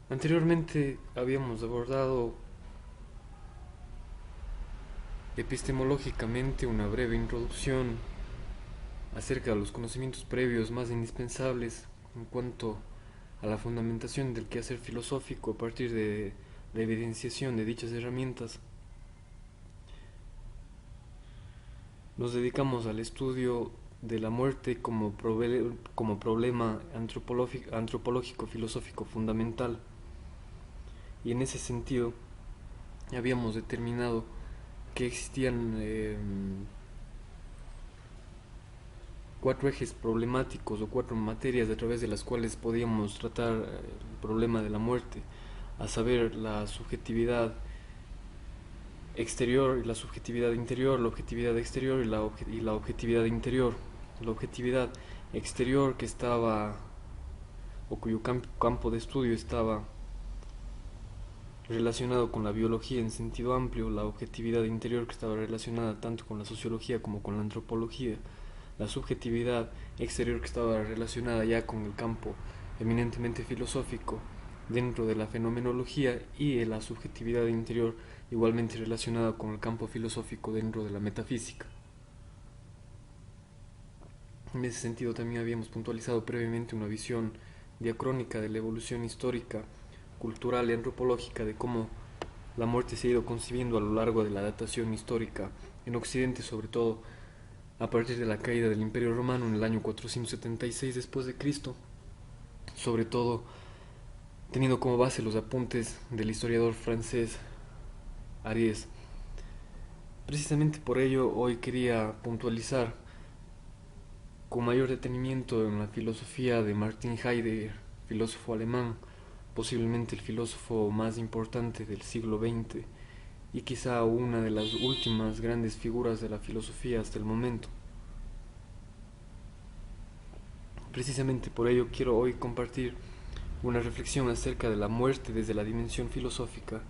Anteriormente habíamos abordado epistemológicamente una breve introducción acerca de los conocimientos previos más indispensables en cuanto a la fundamentación del quehacer filosófico a partir de la evidenciación de dichas herramientas. Nos dedicamos al estudio de la muerte como problema antropológico filosófico fundamental, y en ese sentido habíamos determinado que existían cuatro ejes problemáticos o cuatro materias a través de las cuales podíamos tratar el problema de la muerte, a saber, la subjetividad exterior y la subjetividad interior, la objetividad exterior y la objetividad interior. La objetividad exterior, que estaba, o cuyo campo de estudio estaba relacionado con la biología en sentido amplio; la objetividad interior, que estaba relacionada tanto con la sociología como con la antropología; la subjetividad exterior, que estaba relacionada ya con el campo eminentemente filosófico dentro de la fenomenología; y la subjetividad interior, igualmente relacionada con el campo filosófico dentro de la metafísica. En ese sentido también habíamos puntualizado previamente una visión diacrónica de la evolución histórica, cultural y antropológica de cómo la muerte se ha ido concibiendo a lo largo de la datación histórica en Occidente, sobre todo a partir de la caída del Imperio Romano en el año 476 después de Cristo, sobre todo teniendo como base los apuntes del historiador francés Ariès. Precisamente por ello hoy quería puntualizar con mayor detenimiento en la filosofía de Martin Heidegger, filósofo alemán, posiblemente el filósofo más importante del siglo XX y quizá una de las últimas grandes figuras de la filosofía hasta el momento. Precisamente por ello quiero hoy compartir una reflexión acerca de la muerte desde la dimensión filosófica,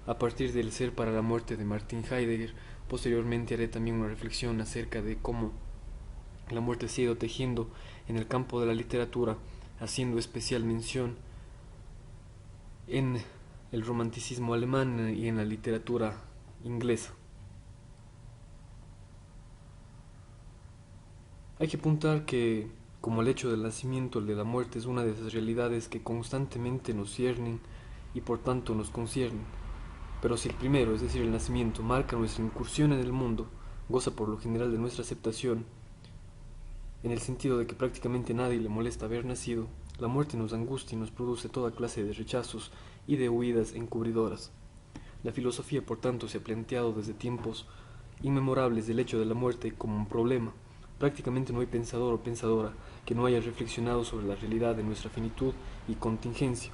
a partir del ser para la muerte de Martin Heidegger. Posteriormente haré también una reflexión acerca de cómo la muerte se ha ido tejiendo en el campo de la literatura, haciendo especial mención en el romanticismo alemán y en la literatura inglesa. Hay que apuntar que, como el hecho del nacimiento, el de la muerte es una de esas realidades que constantemente nos ciernen y por tanto nos conciernen. Pero si el primero, es decir, el nacimiento, marca nuestra incursión en el mundo, goza por lo general de nuestra aceptación, en el sentido de que prácticamente nadie le molesta haber nacido, la muerte nos angustia y nos produce toda clase de rechazos y de huidas encubridoras. La filosofía, por tanto, se ha planteado desde tiempos inmemorables el hecho de la muerte como un problema. Prácticamente no hay pensador o pensadora que no haya reflexionado sobre la realidad de nuestra finitud y contingencia.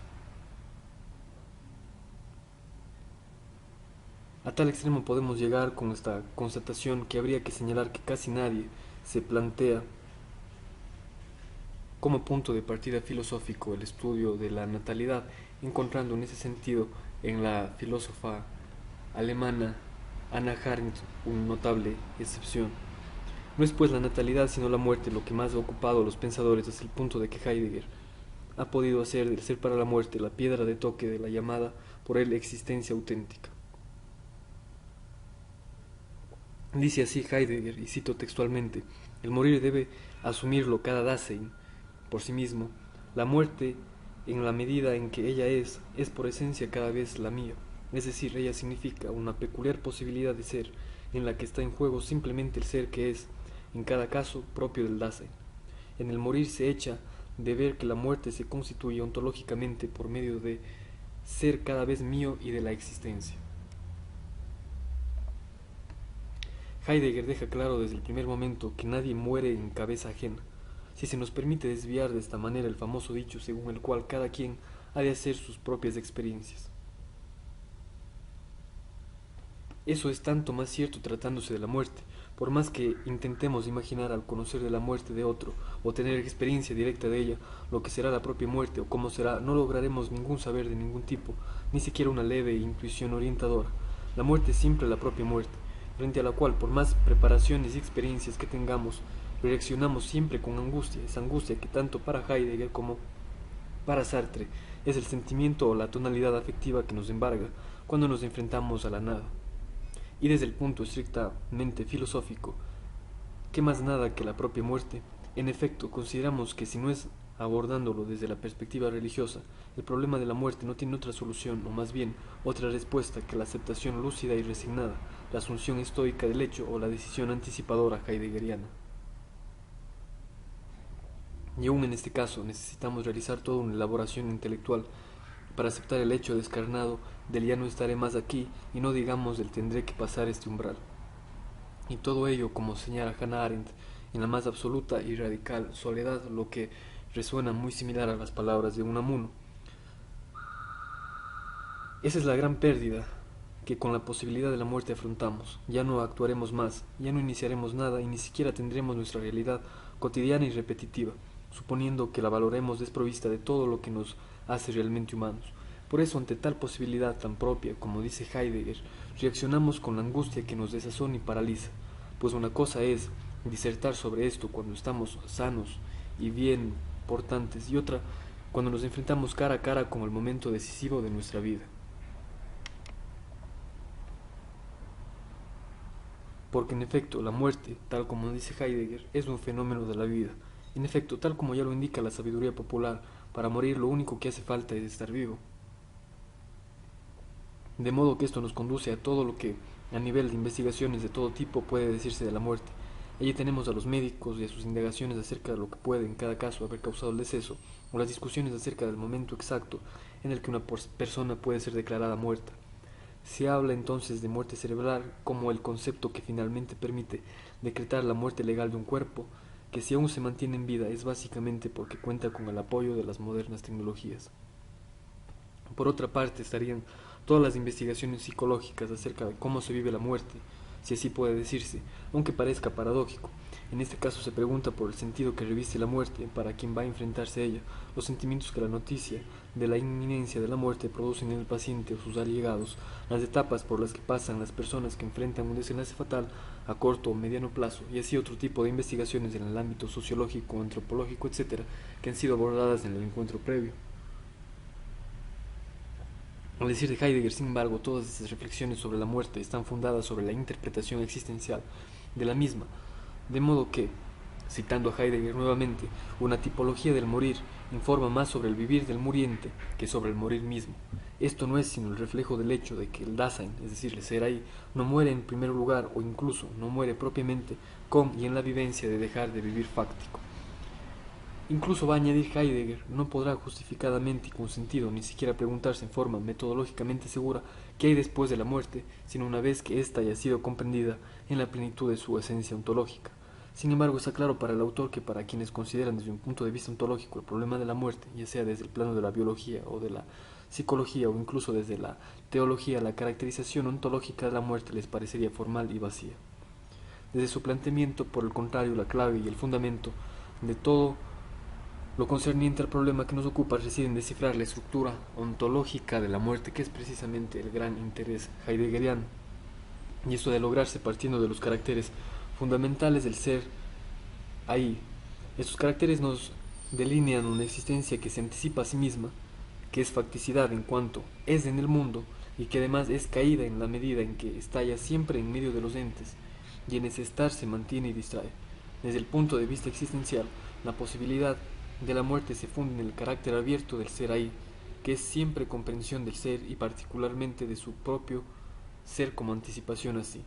A tal extremo podemos llegar con esta constatación que habría que señalar que casi nadie se plantea como punto de partida filosófico el estudio de la natalidad, encontrando en ese sentido en la filósofa alemana Hannah Arendt una notable excepción. No es pues la natalidad sino la muerte lo que más ha ocupado a los pensadores, hasta el punto de que Heidegger ha podido hacer del ser para la muerte la piedra de toque de la llamada por él existencia auténtica. Dice así Heidegger, y cito textualmente: el morir debe asumirlo cada Dasein por sí mismo. La muerte, en la medida en que ella es por esencia cada vez la mía. Es decir, ella significa una peculiar posibilidad de ser, en la que está en juego simplemente el ser que es, en cada caso, propio del Dasein. En el morir se echa de ver que la muerte se constituye ontológicamente por medio de ser cada vez mío y de la existencia. Heidegger deja claro desde el primer momento que nadie muere en cabeza ajena. Si se nos permite desviar de esta manera el famoso dicho según el cual cada quien ha de hacer sus propias experiencias. Eso es tanto más cierto tratándose de la muerte. Por más que intentemos imaginar al conocer de la muerte de otro o tener experiencia directa de ella, lo que será la propia muerte o cómo será, no lograremos ningún saber de ningún tipo, ni siquiera una leve intuición orientadora. La muerte es siempre la propia muerte, frente a la cual, por más preparaciones y experiencias que tengamos, reaccionamos siempre con angustia, esa angustia que tanto para Heidegger como Para Sartre, es el sentimiento o la tonalidad afectiva que nos embarga cuando nos enfrentamos a la nada. Y desde el punto estrictamente filosófico, ¿qué más nada que la propia muerte? En efecto, consideramos que si no es abordándolo desde la perspectiva religiosa, el problema de la muerte no tiene otra solución, o más bien otra respuesta que la aceptación lúcida y resignada, la asunción estoica del hecho o la decisión anticipadora heideggeriana. Y aún en este caso necesitamos realizar toda una elaboración intelectual para aceptar el hecho descarnado del ya no estaré más aquí y no digamos del tendré que pasar este umbral. Y todo ello, como señala Hannah Arendt, en la más absoluta y radical soledad, lo que resuena muy similar a las palabras de Unamuno. Esa es la gran pérdida que con la posibilidad de la muerte afrontamos. Ya no actuaremos más, ya no iniciaremos nada y ni siquiera tendremos nuestra realidad cotidiana y repetitiva, suponiendo que la valoremos desprovista de todo lo que nos hace realmente humanos. Por eso, ante tal posibilidad tan propia, como dice Heidegger, reaccionamos con la angustia que nos desazona y paraliza, pues una cosa es disertar sobre esto cuando estamos sanos y bien portantes, y otra cuando nos enfrentamos cara a cara con el momento decisivo de nuestra vida. Porque en efecto la muerte, tal como dice Heidegger, es un fenómeno de la vida. En efecto, tal como ya lo indica la sabiduría popular, para morir lo único que hace falta es estar vivo. De modo que esto nos conduce a todo lo que, a nivel de investigaciones de todo tipo, puede decirse de la muerte. Allí tenemos a los médicos y a sus indagaciones acerca de lo que puede en cada caso haber causado el deceso, o las discusiones acerca del momento exacto en el que una persona puede ser declarada muerta. Se habla entonces de muerte cerebral como el concepto que finalmente permite decretar la muerte legal de un cuerpo, que si aún se mantiene en vida es básicamente porque cuenta con el apoyo de las modernas tecnologías. Por otra parte estarían todas las investigaciones psicológicas acerca de cómo se vive la muerte, si así puede decirse, aunque parezca paradójico. En este caso se pregunta por el sentido que reviste la muerte para quien va a enfrentarse a ella, los sentimientos que la noticia de la inminencia de la muerte producen en el paciente o sus allegados, las etapas por las que pasan las personas que enfrentan un desenlace fatal a corto o mediano plazo, y así otro tipo de investigaciones en el ámbito sociológico, antropológico, etc., que han sido abordadas en el encuentro previo. Al decir de Heidegger, sin embargo, todas estas reflexiones sobre la muerte están fundadas sobre la interpretación existencial de la misma, de modo que, citando a Heidegger nuevamente, una tipología del morir informa más sobre el vivir del muriente que sobre el morir mismo. Esto no es sino el reflejo del hecho de que el Dasein, es decir, el ser ahí, no muere en primer lugar o incluso no muere propiamente con y en la vivencia de dejar de vivir fáctico. Incluso va a añadir Heidegger, no podrá justificadamente y con sentido ni siquiera preguntarse en forma metodológicamente segura qué hay después de la muerte, sino una vez que ésta haya sido comprendida en la plenitud de su esencia ontológica. Sin embargo, está claro para el autor que para quienes consideran desde un punto de vista ontológico el problema de la muerte, ya sea desde el plano de la biología o de la psicología o incluso desde la teología, la caracterización ontológica de la muerte les parecería formal y vacía. Desde su planteamiento, por el contrario, la clave y el fundamento de todo lo concerniente al problema que nos ocupa reside en descifrar la estructura ontológica de la muerte, que es precisamente el gran interés heideggeriano, y esto de lograrse partiendo de los caracteres fundamentales del ser ahí. Estos caracteres nos delinean una existencia que se anticipa a sí misma, que es facticidad en cuanto es en el mundo, y que además es caída en la medida en que estalla siempre en medio de los entes, y en ese estar se mantiene y distrae. Desde el punto de vista existencial, la posibilidad de la muerte se funde en el carácter abierto del ser ahí, que es siempre comprensión del ser y particularmente de su propio ser como anticipación así.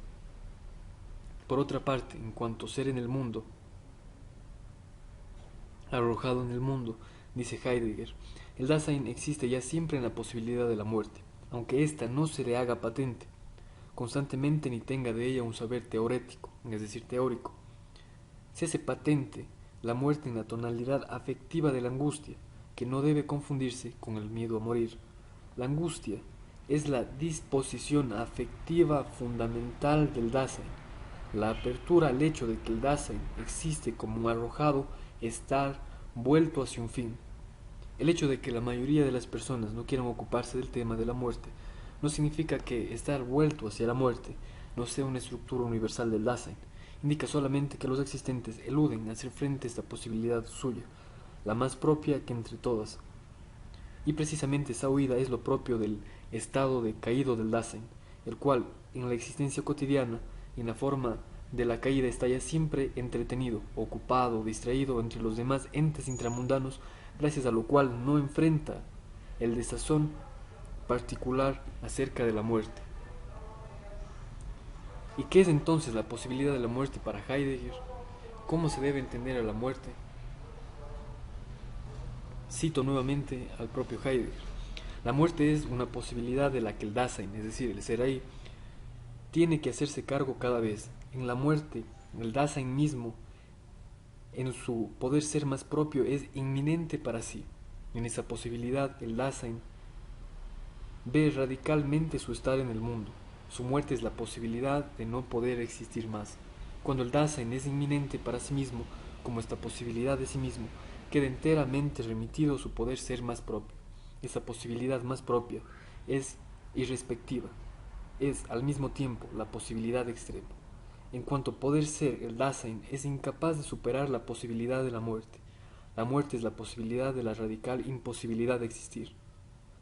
Por otra parte, en cuanto ser en el mundo, arrojado en el mundo, dice Heidegger, el Dasein existe ya siempre en la posibilidad de la muerte, aunque ésta no se le haga patente constantemente ni tenga de ella un saber teorético, es decir, teórico. Se hace patente la muerte en la tonalidad afectiva de la angustia, que no debe confundirse con el miedo a morir. La angustia es la disposición afectiva fundamental del Dasein, la apertura al hecho de que el Dasein existe como un arrojado estar vuelto hacia un fin. El hecho de que la mayoría de las personas no quieran ocuparse del tema de la muerte no significa que estar vuelto hacia la muerte no sea una estructura universal del Dasein. Indica solamente que los existentes eluden hacer frente a esta posibilidad suya, la más propia que entre todas, Y precisamente esa huida es lo propio del estado de caído del Dasein, el cual, en la existencia cotidiana, en la forma de la caída, está ya siempre entretenido, ocupado, distraído entre los demás entes intramundanos, gracias a lo cual no enfrenta el desazón particular acerca de la muerte. ¿Y qué es entonces la posibilidad de la muerte para Heidegger? ¿Cómo se debe entender a la muerte? Cito nuevamente al propio Heidegger. La muerte es una posibilidad de la que el Dasein, es decir, el ser ahí, tiene que hacerse cargo cada vez. En la muerte, el Dasein mismo, en su poder ser más propio, es inminente para sí. En esa posibilidad, el Dasein ve radicalmente su estar en el mundo. Su muerte es la posibilidad de no poder existir más. Cuando el Dasein es inminente para sí mismo, como esta posibilidad de sí mismo, queda enteramente remitido su poder ser más propio. Esa posibilidad más propia es irrespectiva, es al mismo tiempo la posibilidad extrema. En cuanto a poder ser, el Dasein es incapaz de superar la posibilidad de la muerte. La muerte es la posibilidad de la radical imposibilidad de existir.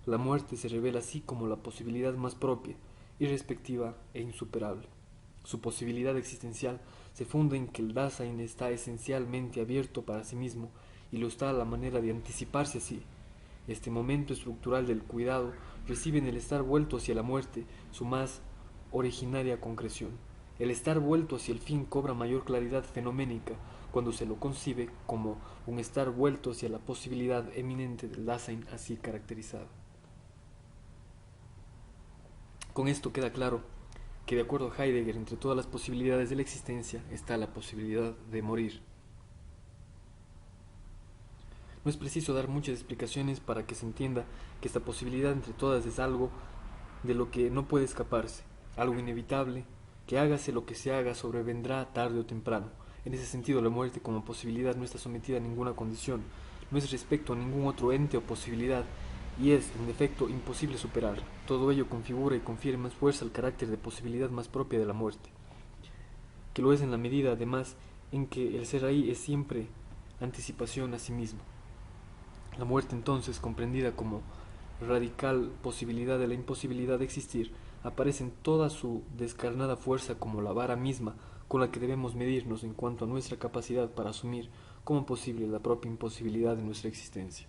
La muerte se revela así como la posibilidad más propia, irrespectiva e insuperable. Su posibilidad existencial se funda en que el Dasein está esencialmente abierto para sí mismo y lo está a la manera de anticiparse así. Este momento estructural del cuidado recibe en el estar vuelto hacia la muerte su más originaria concreción. El estar vuelto hacia el fin cobra mayor claridad fenoménica cuando se lo concibe como un estar vuelto hacia la posibilidad eminente del Dasein así caracterizada. Con esto queda claro que, de acuerdo a Heidegger, entre todas las posibilidades de la existencia está la posibilidad de morir. No es preciso dar muchas explicaciones para que se entienda que esta posibilidad entre todas es algo de lo que no puede escaparse, algo inevitable, que hágase lo que se haga sobrevendrá tarde o temprano. En ese sentido, la muerte como posibilidad no está sometida a ninguna condición, no es respecto a ningún otro ente o posibilidad, y es, en efecto, imposible superarla. Todo ello configura y confiere más fuerza al carácter de posibilidad más propia de la muerte, que lo es en la medida, además, en que el ser ahí es siempre anticipación a sí mismo. La muerte, entonces, comprendida como radical posibilidad de la imposibilidad de existir, aparece en toda su descarnada fuerza como la vara misma con la que debemos medirnos en cuanto a nuestra capacidad para asumir como posible la propia imposibilidad de nuestra existencia.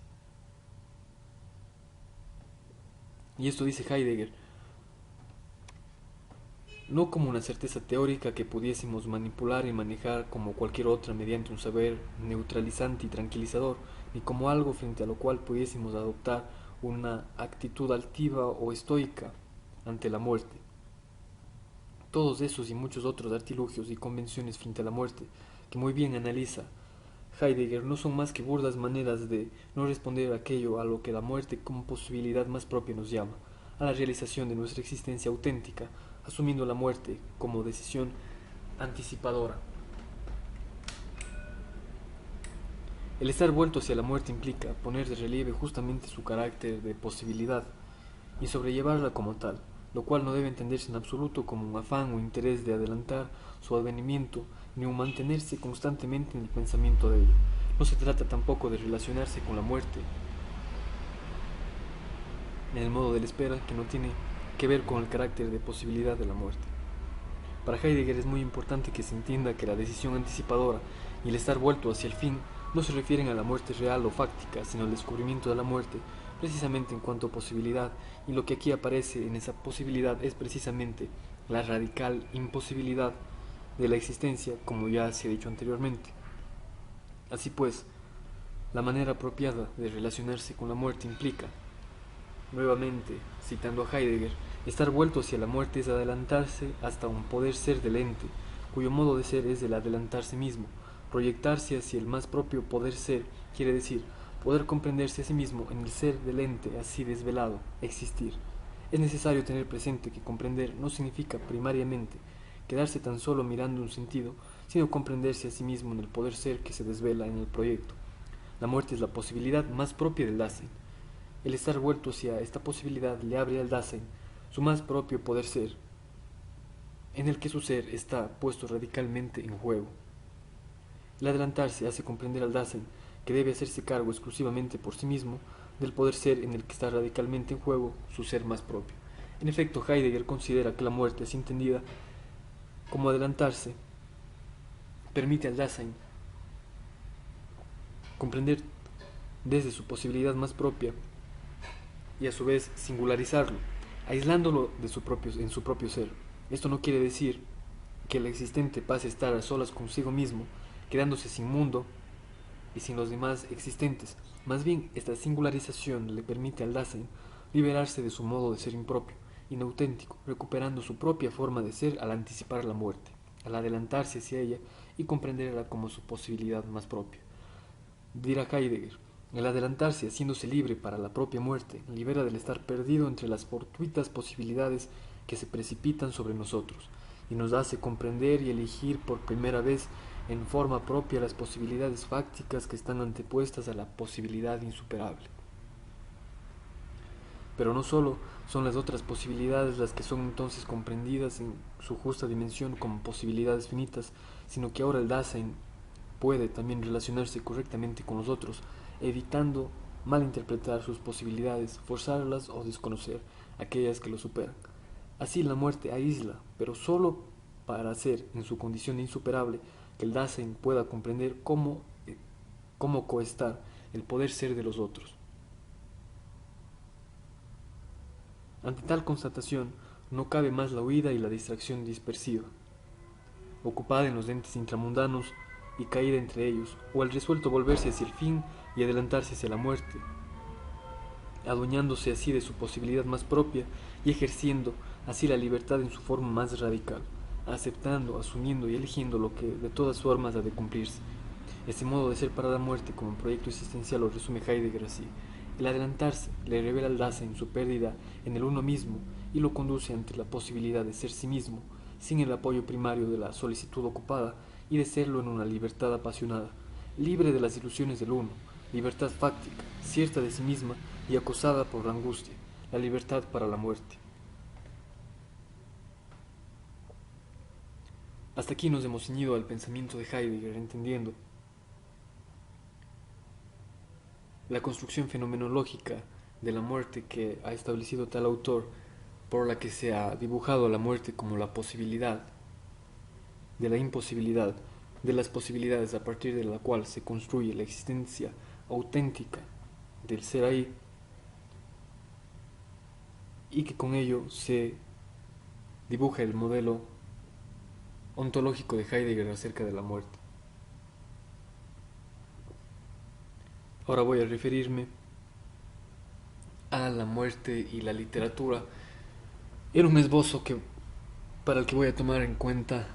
Y esto dice Heidegger, no como una certeza teórica que pudiésemos manipular y manejar como cualquier otra mediante un saber neutralizante y tranquilizador, ni como algo frente a lo cual pudiésemos adoptar una actitud altiva o estoica ante la muerte. Todos esos y muchos otros artilugios y convenciones frente a la muerte, que muy bien analiza Heidegger, no son más que burdas maneras de no responder a aquello a lo que la muerte como posibilidad más propia nos llama, a la realización de nuestra existencia auténtica, asumiendo la muerte como decisión anticipadora. El estar vuelto hacia la muerte implica poner de relieve justamente su carácter de posibilidad y sobrellevarla como tal, lo cual no debe entenderse en absoluto como un afán o interés de adelantar su advenimiento ni un mantenerse constantemente en el pensamiento de ello. No se trata tampoco de relacionarse con la muerte en el modo de la espera, que no tiene que ver con el carácter de posibilidad de la muerte. Para Heidegger es muy importante que se entienda que la decisión anticipadora y el estar vuelto hacia el fin no se refieren a la muerte real o fáctica, sino al descubrimiento de la muerte, precisamente en cuanto a posibilidad, y lo que aquí aparece en esa posibilidad es precisamente la radical imposibilidad de la existencia, como ya se ha dicho anteriormente. Así pues, la manera apropiada de relacionarse con la muerte implica, nuevamente, citando a Heidegger, estar vuelto hacia la muerte es adelantarse hasta un poder ser del ente, cuyo modo de ser es el adelantarse mismo. Proyectarse hacia el más propio poder ser quiere decir poder comprenderse a sí mismo en el ser del ente así desvelado, existir. Es necesario tener presente que comprender no significa primariamente quedarse tan solo mirando un sentido, sino comprenderse a sí mismo en el poder ser que se desvela en el proyecto. La muerte es la posibilidad más propia del Dasein. El estar vuelto hacia esta posibilidad le abre al Dasein su más propio poder ser, en el que su ser está puesto radicalmente en juego. El adelantarse hace comprender al Dasein que debe hacerse cargo exclusivamente por sí mismo del poder ser en el que está radicalmente en juego su ser más propio. En efecto, Heidegger considera que la muerte, así entendida como adelantarse, permite al Dasein comprender desde su posibilidad más propia y a su vez singularizarlo, aislándolo en su propio ser. Esto no quiere decir que el existente pase a estar a solas consigo mismo, quedándose sin mundo y sin los demás existentes. Más bien, esta singularización le permite al Dasein liberarse de su modo de ser impropio, inauténtico, recuperando su propia forma de ser al anticipar la muerte, al adelantarse hacia ella y comprenderla como su posibilidad más propia. Dirá Heidegger, el adelantarse haciéndose libre para la propia muerte libera del estar perdido entre las fortuitas posibilidades que se precipitan sobre nosotros y nos hace comprender y elegir por primera vez en forma propia las posibilidades fácticas que están antepuestas a la posibilidad insuperable. Pero no sólo son las otras posibilidades las que son entonces comprendidas en su justa dimensión como posibilidades finitas, sino que ahora el Dasein puede también relacionarse correctamente con los otros, evitando malinterpretar sus posibilidades, forzarlas o desconocer aquellas que lo superan. Así la muerte aísla, pero sólo para hacer, en su condición insuperable, que el Dasein pueda comprender cómo coestar el poder ser de los otros. Ante tal constatación, no cabe más la huida y la distracción dispersiva, ocupada en los entes intramundanos y caída entre ellos, o el resuelto volverse hacia el fin y adelantarse hacia la muerte, adueñándose así de su posibilidad más propia y ejerciendo así la libertad en su forma más radical, aceptando, asumiendo y eligiendo lo que de todas formas ha de cumplirse. Este modo de ser para la muerte como proyecto existencial lo resume Heidegger así. El adelantarse le revela al Dasein su pérdida en el uno mismo y lo conduce ante la posibilidad de ser sí mismo, sin el apoyo primario de la solicitud ocupada y de serlo en una libertad apasionada, libre de las ilusiones del uno, libertad fáctica, cierta de sí misma y acosada por la angustia, la libertad para la muerte. Hasta aquí nos hemos ceñido al pensamiento de Heidegger, entendiendo la construcción fenomenológica de la muerte que ha establecido tal autor, por la que se ha dibujado a la muerte como la posibilidad de la imposibilidad, de las posibilidades a partir de la cual se construye la existencia auténtica del ser ahí, y que con ello se dibuja el modelo ontológico de Heidegger acerca de la muerte. Ahora voy a referirme a la muerte y la literatura. Era un esbozo para el que voy a tomar en cuenta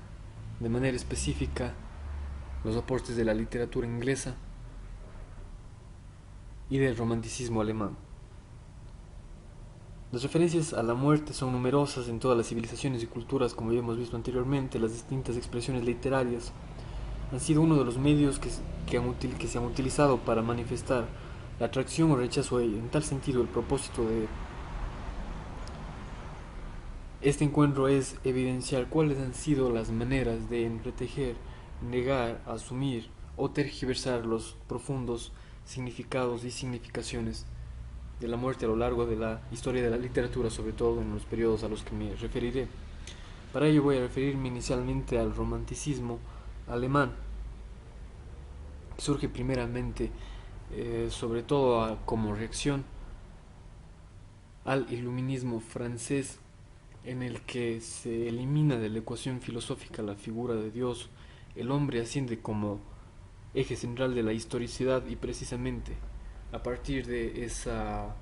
de manera específica los aportes de la literatura inglesa y del romanticismo alemán. Las referencias a la muerte son numerosas en todas las civilizaciones y culturas, como ya hemos visto anteriormente. Las distintas expresiones literarias han sido uno de los medios que se han utilizado para manifestar la atracción o rechazo a ello. En tal sentido, el propósito de este encuentro es evidenciar cuáles han sido las maneras de entretejer, negar, asumir o tergiversar los profundos significados y significaciones de la muerte a lo largo de la historia de la literatura, sobre todo en los periodos a los que me referiré. Para ello voy a referirme inicialmente al romanticismo alemán, que surge primeramente sobre todo como reacción al iluminismo francés, en el que se elimina de la ecuación filosófica la figura de Dios. El hombre asciende como eje central de la historicidad, y precisamente a partir de esa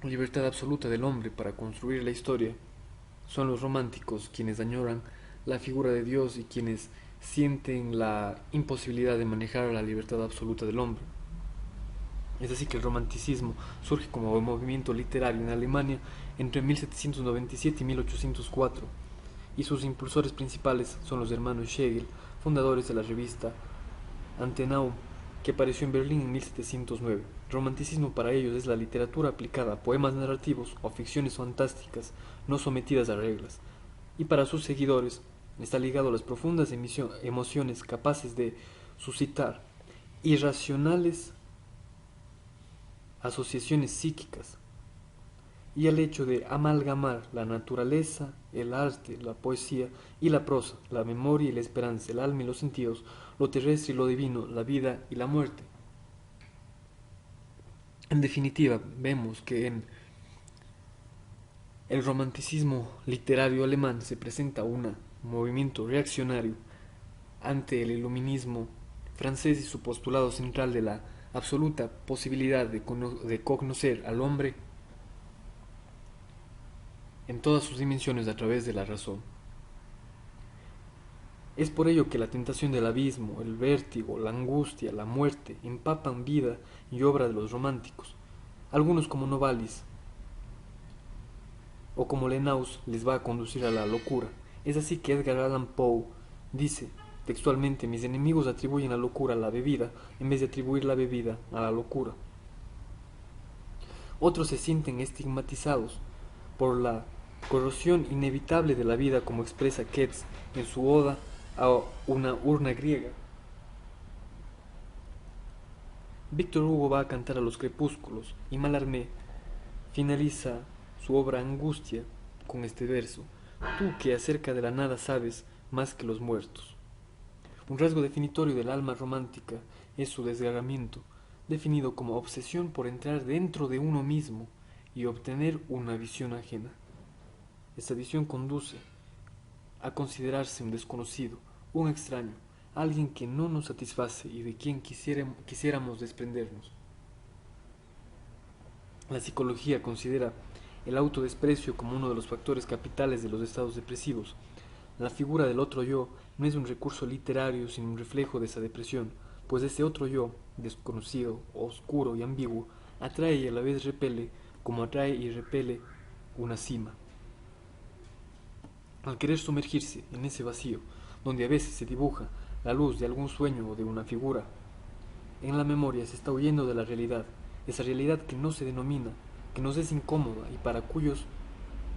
libertad absoluta del hombre para construir la historia, son los románticos quienes añoran la figura de Dios y quienes sienten la imposibilidad de manejar la libertad absoluta del hombre. Es así que el romanticismo surge como movimiento literario en Alemania entre 1797 y 1804, y sus impulsores principales son los hermanos Schlegel, fundadores de la revista Antenaum, que apareció en Berlín en 1709. El romanticismo para ellos es la literatura aplicada a poemas narrativos o ficciones fantásticas no sometidas a reglas, y para sus seguidores está ligado a las profundas emociones capaces de suscitar irracionales asociaciones psíquicas, y al hecho de amalgamar la naturaleza, el arte, la poesía y la prosa, la memoria y la esperanza, el alma y los sentidos, lo terrestre y lo divino, la vida y la muerte. En definitiva, vemos que en el romanticismo literario alemán se presenta un movimiento reaccionario ante el iluminismo francés y su postulado central de la absoluta posibilidad de conocer al hombre en todas sus dimensiones a través de la razón. Es por ello que la tentación del abismo, el vértigo, la angustia, la muerte empapan vida y obra de los románticos. Algunos como Novalis o como Lenaus les va a conducir a la locura. Es así que Edgar Allan Poe dice textualmente: mis enemigos atribuyen la locura a la bebida en vez de atribuir la bebida a la locura. Otros se sienten estigmatizados por la corrosión inevitable de la vida, como expresa Keats en su oda a una urna griega. Víctor Hugo va a cantar a los crepúsculos y Mallarmé finaliza su obra Angustia con este verso: tú que acerca de la nada sabes más que los muertos. Un rasgo definitorio del alma romántica es su desgarramiento, definido como obsesión por entrar dentro de uno mismo y obtener una visión ajena. Esta visión conduce a considerarse un desconocido, un extraño, alguien que no nos satisface y de quien quisiéramos desprendernos. La psicología considera el autodesprecio como uno de los factores capitales de los estados depresivos. La figura del otro yo no es un recurso literario, sino un reflejo de esa depresión, pues ese otro yo, desconocido, oscuro y ambiguo, atrae y a la vez repele, como atrae y repele una cima. Al querer sumergirse en ese vacío, donde a veces se dibuja la luz de algún sueño o de una figura, en la memoria se está huyendo de la realidad, esa realidad que no se denomina, que nos es incómoda y para cuyos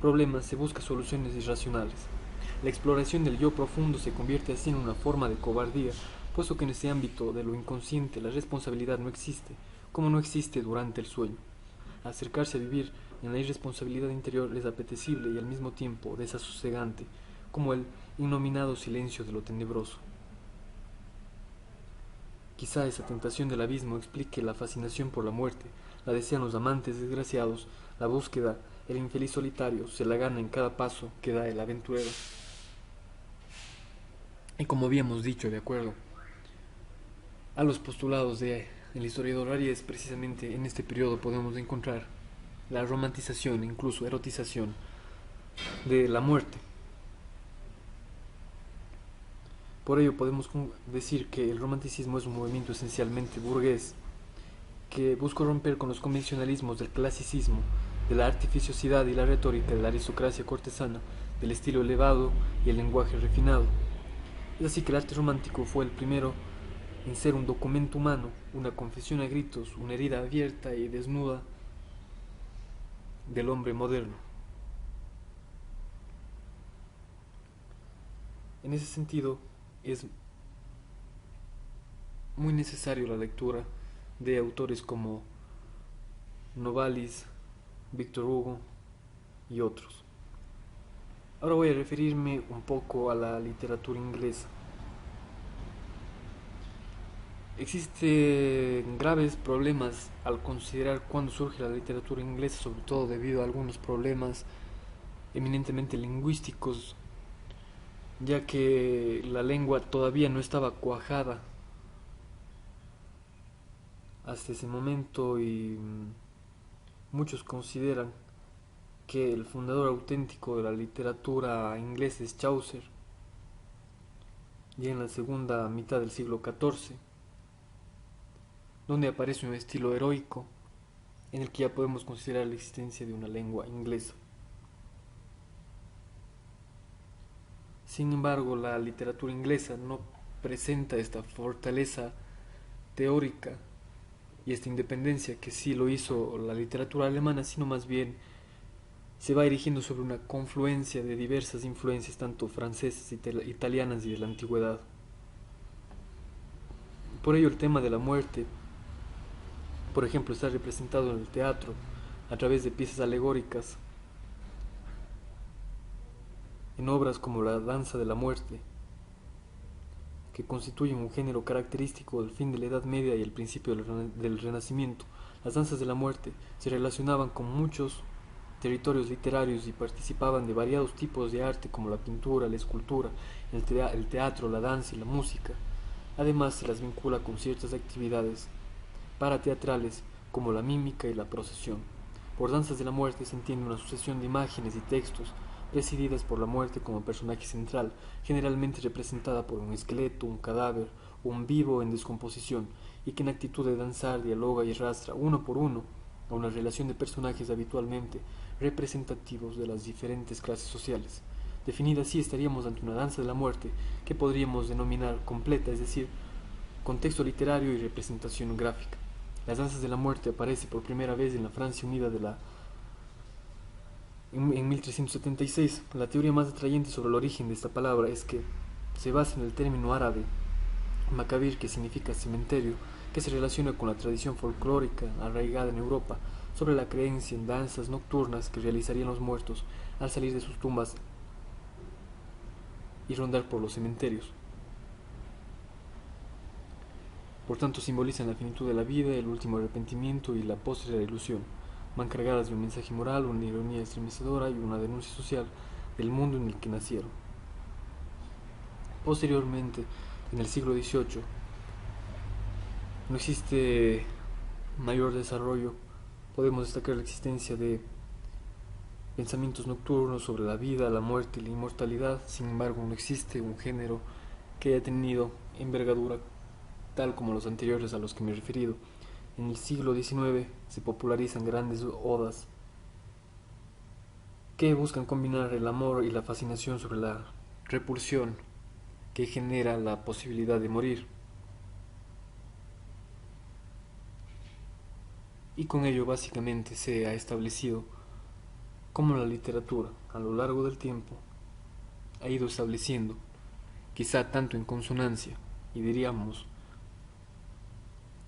problemas se busca soluciones irracionales. La exploración del yo profundo se convierte así en una forma de cobardía, puesto que en ese ámbito de lo inconsciente la responsabilidad no existe, como no existe durante el sueño. Acercarse a vivir en la irresponsabilidad interior es apetecible y al mismo tiempo desasosegante, como el innominado silencio de lo tenebroso. Quizá esa tentación del abismo explique la fascinación por la muerte, la desean los amantes desgraciados, la búsqueda, el infeliz solitario se la gana en cada paso que da el aventurero. Y como habíamos dicho, de acuerdo a los postulados del historiador Arias, precisamente en este periodo podemos encontrar la romantización, incluso erotización, de la muerte. Por ello podemos decir que el romanticismo es un movimiento esencialmente burgués que busca romper con los convencionalismos del clasicismo, de la artificiosidad y la retórica de la aristocracia cortesana, del estilo elevado y el lenguaje refinado. Es así que el arte romántico fue el primero en ser un documento humano, una confesión a gritos, una herida abierta y desnuda del hombre moderno. En ese sentido, es muy necesario la lectura de autores como Novalis, Víctor Hugo y otros. Ahora voy a referirme un poco a la literatura inglesa. Existen graves problemas al considerar cuándo surge la literatura inglesa, sobre todo debido a algunos problemas eminentemente lingüísticos, ya que la lengua todavía no estaba cuajada hasta ese momento y muchos consideran que el fundador auténtico de la literatura inglesa es Chaucer, y en la segunda mitad del siglo XIV, donde aparece un estilo heroico en el que ya podemos considerar la existencia de una lengua inglesa. Sin embargo, la literatura inglesa no presenta esta fortaleza teórica y esta independencia que sí lo hizo la literatura alemana, sino más bien se va erigiendo sobre una confluencia de diversas influencias, tanto francesas, italianas y de la antigüedad. Por ello el tema de la muerte, por ejemplo, está representado en el teatro a través de piezas alegóricas, en obras como La danza de la muerte, que constituyen un género característico del fin de la Edad Media y el principio del Renacimiento. Las danzas de la muerte se relacionaban con muchos territorios literarios y participaban de variados tipos de arte como la pintura, la escultura, el teatro, la danza y la música. Además se las vincula con ciertas actividades parateatrales como la mímica y la procesión. Por danzas de la muerte se entiende una sucesión de imágenes y textos presididas por la muerte como personaje central, generalmente representada por un esqueleto, un cadáver o un vivo en descomposición, y que en actitud de danzar dialoga y arrastra uno por uno a una relación de personajes habitualmente representativos de las diferentes clases sociales. Definida así, estaríamos ante una danza de la muerte que podríamos denominar completa, es decir, contexto literario y representación gráfica. Las danzas de la muerte aparece por primera vez en la Francia unida en 1376. La teoría más atrayente sobre el origen de esta palabra es que se basa en el término árabe Macabir, que significa cementerio, que se relaciona con la tradición folclórica arraigada en Europa sobre la creencia en danzas nocturnas que realizarían los muertos al salir de sus tumbas y rondar por los cementerios. Por tanto, simbolizan la finitud de la vida, el último arrepentimiento y la posterior ilusión. Van cargadas de un mensaje moral, una ironía estremecedora y una denuncia social del mundo en el que nacieron. Posteriormente, en el siglo XVIII, no existe mayor desarrollo. Podemos destacar la existencia de pensamientos nocturnos sobre la vida, la muerte y la inmortalidad. Sin embargo, no existe un género que haya tenido envergadura tal como los anteriores a los que me he referido. En el siglo XIX se popularizan grandes odas que buscan combinar el amor y la fascinación sobre la repulsión que genera la posibilidad de morir. Y con ello básicamente se ha establecido cómo la literatura a lo largo del tiempo ha ido estableciendo, quizá tanto en consonancia, y diríamos,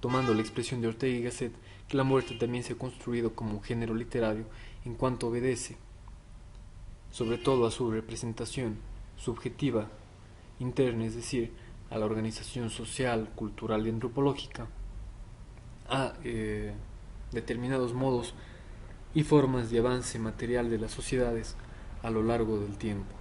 tomando la expresión de Ortega y Gasset, que la muerte también se ha construido como un género literario en cuanto obedece, sobre todo a su representación subjetiva interna, es decir, a la organización social, cultural y antropológica, a determinados modos y formas de avance material de las sociedades a lo largo del tiempo.